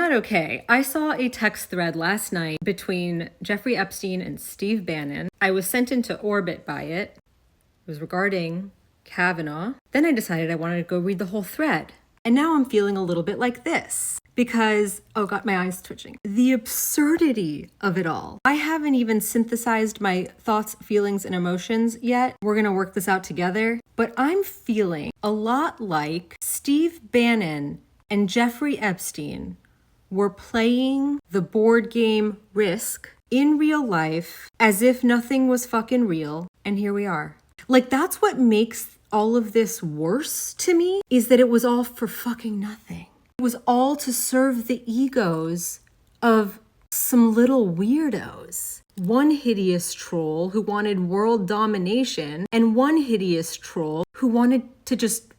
not okay. I saw a text thread last night between Jeffrey Epstein and Steve Bannon. I was sent into orbit by it. It was regarding Kavanaugh. Then I decided I wanted to go read the whole thread. And now I'm feeling a little bit like this. Because, oh God, my eyes twitching. The absurdity of it all. I haven't even synthesized my thoughts, feelings, and emotions yet. We're gonna work this out together. But I'm feeling a lot like Steve Bannon and Jeffrey Epstein were playing the board game Risk in real life as if nothing was fucking real. And here we are. Like, that's what makes all of this worse to me, is that it was all for fucking nothing. It was all to serve the egos of some little weirdos. One hideous troll who wanted world domination, and one hideous troll who wanted to just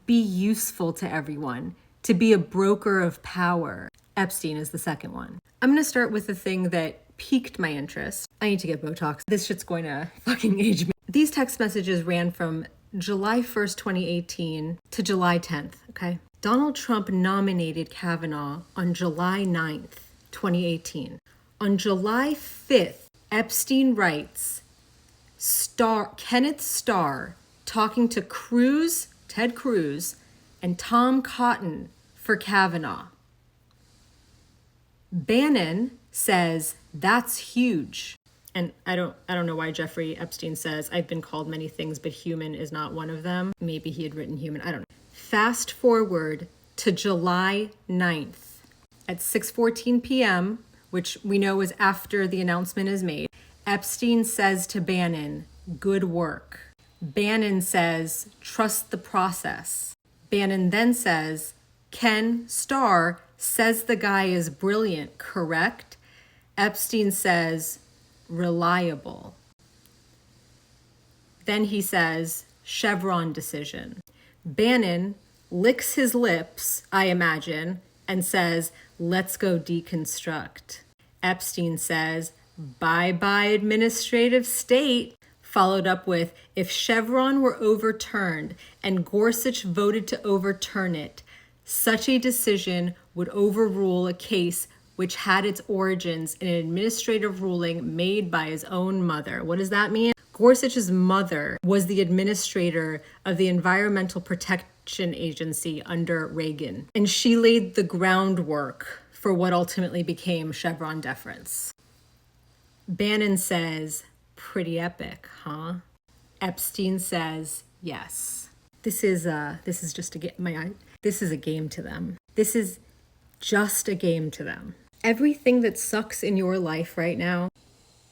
be useful to everyone, to be a broker of power. Epstein is the second one. I'm gonna start with the thing that piqued my interest. I need to get Botox. This shit's going to fucking age me. These text messages ran from July 1st, 2018 to July 10th, okay? Donald Trump nominated Kavanaugh on July 9th, 2018. On July 5th, Epstein writes, Kenneth Starr talking to Ted Cruz, and Tom Cotton for Kavanaugh. Bannon says, that's huge. And I don't know why Jeffrey Epstein says, I've been called many things, but human is not one of them. Maybe he had written human, I don't know. Fast forward to July 9th at 6:14 p.m., which we know is after the announcement is made. Epstein says to Bannon, good work. Bannon says, trust the process. Bannon then says, Ken Starr says the guy is brilliant, correct? Epstein says, reliable. Then he says, Chevron decision. Bannon licks his lips, I imagine, and says, let's go deconstruct. Epstein says, bye-bye administrative state, followed up with, if Chevron were overturned and Gorsuch voted to overturn it, such a decision would overrule a case which had its origins in an administrative ruling made by his own mother. What does that mean? Gorsuch's mother was the administrator of the Environmental Protection Agency under Reagan, and she laid the groundwork for what ultimately became Chevron deference. Bannon says, pretty epic, huh? Epstein says, yes. This is just a game. This is a game to them. This is just a game to them. Everything that sucks in your life right now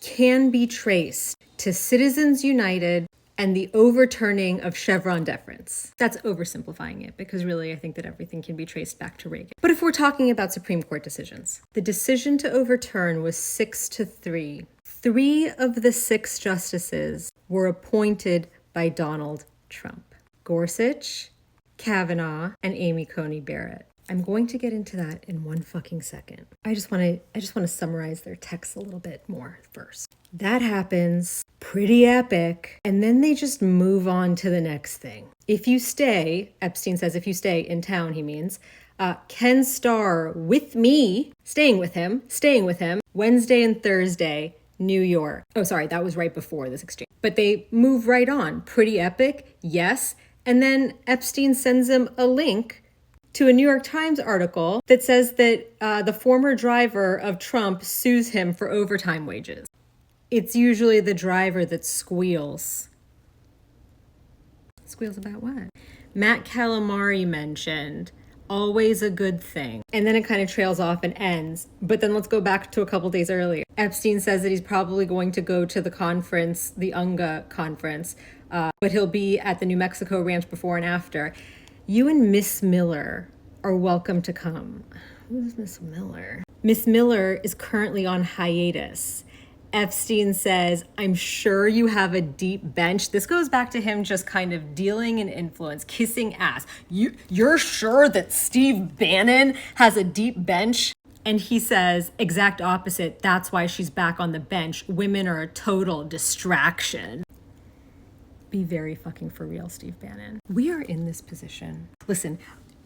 can be traced to Citizens United and the overturning of Chevron deference. That's oversimplifying it, because really I think that everything can be traced back to Reagan. But if we're talking about Supreme Court decisions, the decision to overturn was 6-3. 3 of the 6 justices were appointed by Donald Trump: Gorsuch, Kavanaugh, and Amy Coney Barrett. I'm going to get into that in one fucking second. I just want to summarize their texts a little bit more first. That happens, pretty epic, and then they just move on to the next thing. If you stay, Epstein says, if you stay in town, he means, Ken Starr with me, staying with him, Wednesday and Thursday, New York. Oh, sorry, that was right before this exchange. But they move right on. Pretty epic, yes. And then Epstein sends him a link to a New York Times article that says that the former driver of Trump sues him for overtime wages. It's usually the driver that squeals. Squeals about what? Matt Calamari mentioned, always a good thing. And then it kind of trails off and ends. But then let's go back to a couple days earlier. Epstein says that he's probably going to go to the conference, the UNGA conference, but he'll be at the New Mexico ranch before and after. You and Miss Miller are welcome to come. Who's Miss Miller? Miss Miller is currently on hiatus. Epstein says, I'm sure you have a deep bench. This goes back to him just kind of dealing in influence, kissing ass. You're sure that Steve Bannon has a deep bench? And he says, exact opposite. That's why she's back on the bench. Women are a total distraction. Be very fucking for real, Steve Bannon. We are in this position. Listen,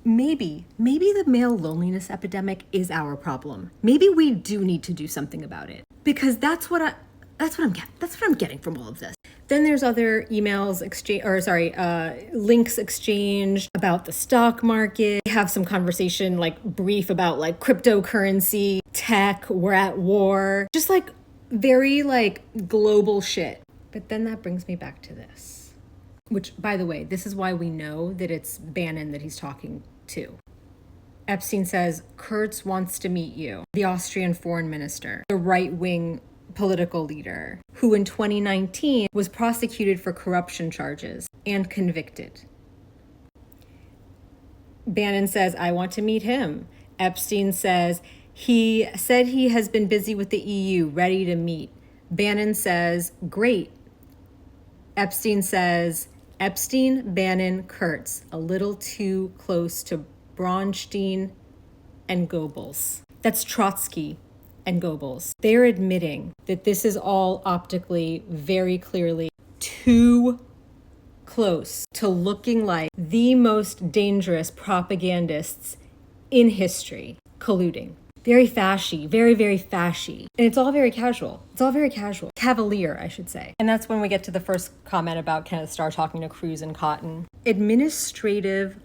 maybe the male loneliness epidemic is our problem. Maybe we do need to do something about it, because that's what I'm getting from all of this. Then there's other emails links exchanged about the stock market. We have some conversation, like brief about like cryptocurrency, tech, we're at war, just like very like global shit. But then that brings me back to this, which, by the way, this is why we know that it's Bannon that he's talking to. Epstein says, Kurtz wants to meet you, the Austrian foreign minister, the right-wing political leader, who in 2019 was prosecuted for corruption charges and convicted. Bannon says, I want to meet him. Epstein says, he said he has been busy with the EU, ready to meet. Bannon says, great. Epstein says, Epstein, Bannon, Kurtz, a little too close to Braunstein and Goebbels. That's Trotsky and Goebbels. They're admitting that this is all optically very clearly too close to looking like the most dangerous propagandists in history colluding. Very fashy, very, very fashy. And it's all very casual. Cavalier, I should say. And that's when we get to the first comment about Kenneth Starr talking to Cruz and Cotton. Administrative,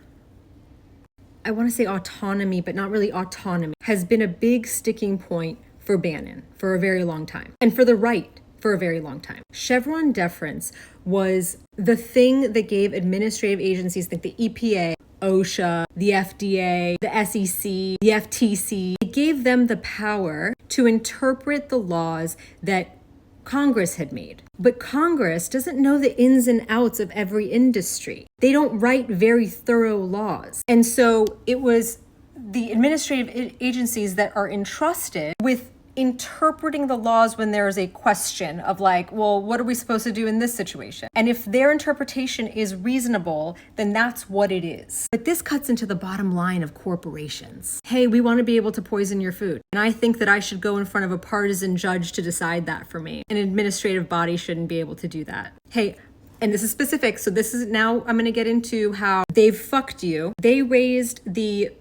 I want to say autonomy, but not really autonomy, has been a big sticking point for Bannon for a very long time. And for the right for a very long time. Chevron deference was the thing that gave administrative agencies, like the EPA, OSHA, the FDA, the SEC, the FTC, it gave them the power to interpret the laws that Congress had made. But Congress doesn't know the ins and outs of every industry. They don't write very thorough laws. And so it was the administrative agencies that are entrusted with interpreting the laws when there is a question of like, well, what are we supposed to do in this situation? And if their interpretation is reasonable, then that's what it is. But this cuts into the bottom line of corporations. Hey, we want to be able to poison your food. And I think that I should go in front of a partisan judge to decide that for me. An administrative body shouldn't be able to do that. Hey, and this is specific, so this is now I'm going to get into how they've fucked you. They raised the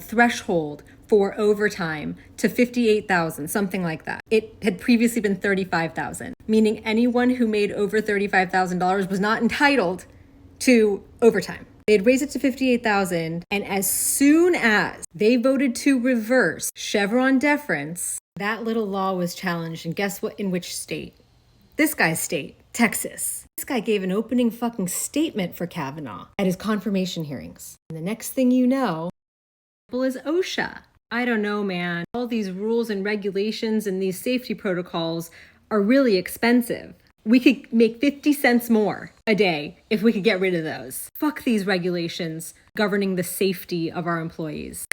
threshold for overtime to 58,000, something like that. It had previously been 35,000, meaning anyone who made over $35,000 was not entitled to overtime. They had raised it to 58,000, and as soon as they voted to reverse Chevron deference, that little law was challenged, and guess what? In which state? This guy's state, Texas. This guy gave an opening fucking statement for Kavanaugh at his confirmation hearings. And the next thing you know, is OSHA. I don't know, man. All these rules and regulations and these safety protocols are really expensive. We could make 50 cents more a day if we could get rid of those. Fuck these regulations governing the safety of our employees.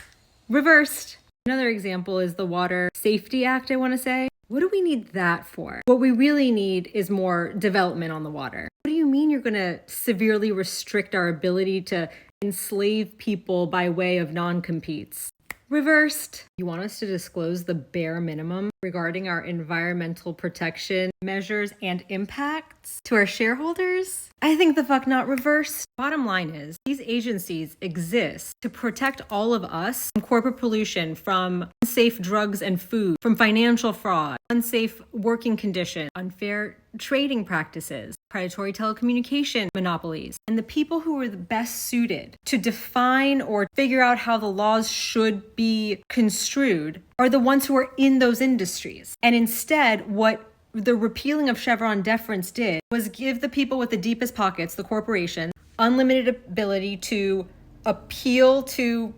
Reversed. Another example is the Water Safety Act, I want to say. What do we need that for? What we really need is more development on the water. What do you mean you're going to severely restrict our ability to enslave people by way of non-competes? Reversed. You want us to disclose the bare minimum regarding our environmental protection measures and impacts to our shareholders? I think the fuck not. Reversed. Bottom line is, these agencies exist to protect all of us from corporate pollution, from unsafe drugs and food, from financial fraud, unsafe working conditions, unfair trading practices, predatory telecommunication monopolies. And the people who are the best suited to define or figure out how the laws should be construed are the ones who are in those industries. And instead, what the repealing of Chevron deference did was give the people with the deepest pockets, the corporation, unlimited ability to appeal to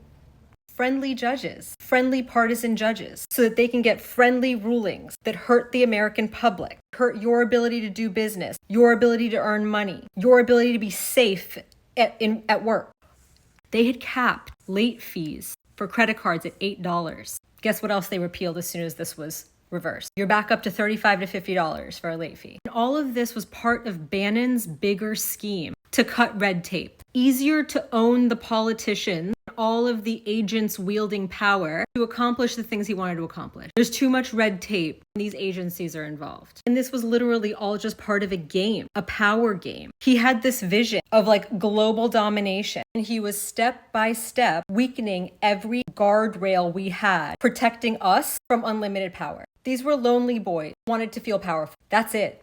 friendly judges, friendly partisan judges, so that they can get friendly rulings that hurt the American public, hurt your ability to do business, your ability to earn money, your ability to be safe at work. They had capped late fees for credit cards at $8. Guess what else they repealed as soon as this was reversed? You're back up to $35 to $50 for a late fee. And all of this was part of Bannon's bigger scheme to cut red tape. Easier to own the politicians, all of the agents wielding power to accomplish the things he wanted to accomplish. There's too much red tape when these agencies are involved. And this was literally all just part of a game, a power game. He had this vision of like global domination, and he was step by step weakening every guardrail we had, protecting us from unlimited power. These were lonely boys, wanted to feel powerful. That's it.